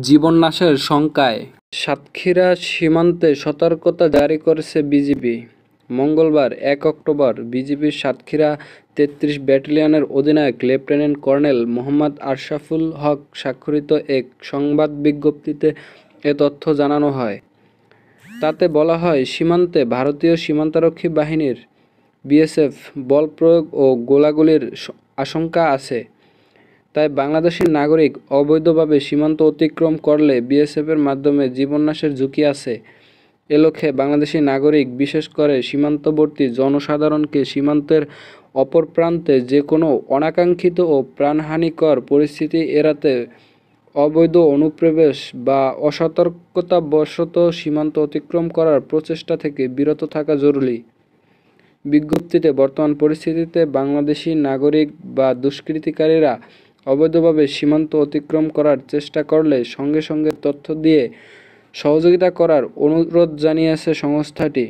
জীবননাশের শঙ্কায় সাতক্ষীরা সীমান্তে সতর্কতা জারি করেছে বিজিবি। মঙ্গলবার ১ অক্টোবর বিজিবির সাতক্ষীরা ৩৩ ব্যাটালিয়নের অধিনায়ক লেফটেন্যান্ট কর্নেল মোহাম্মদ আশরাফুল হক স্বাক্ষরিত এক সংবাদ বিজ্ঞপ্তিতে এ তথ্য জানানো হয়। তাতে বলা হয়, সীমান্তে ভারতীয় সীমান্তরক্ষী বাহিনীর বিএসএফ বল প্রয়োগ ও গোলাগুলির আশঙ্কা আছে। তাই বাংলাদেশি নাগরিক অবৈধভাবে সীমান্ত অতিক্রম করলে বিএসএফের মাধ্যমে জীবননাশের ঝুঁকি আছে। এ লক্ষ্যে বাংলাদেশি নাগরিক, বিশেষ করে সীমান্তবর্তী জনসাধারণকে সীমান্তের অপর প্রান্তে যেকোনো অনাকাঙ্ক্ষিত ও প্রাণহানিকর পরিস্থিতি এড়াতে অবৈধ অনুপ্রবেশ বা অসতর্কতাবশত সীমান্ত অতিক্রম করার প্রচেষ্টা থেকে বিরত থাকা জরুরি। বিজ্ঞপ্তিতে বর্তমান পরিস্থিতিতে বাংলাদেশি নাগরিক বা দুষ্কৃতিকারীরা অবৈধভাবে সীমান্ত অতিক্রম করার চেষ্টা করলে সঙ্গে সঙ্গে তথ্য দিয়ে সহযোগিতা করার অনুরোধ জানিয়েছে সংস্থাটি।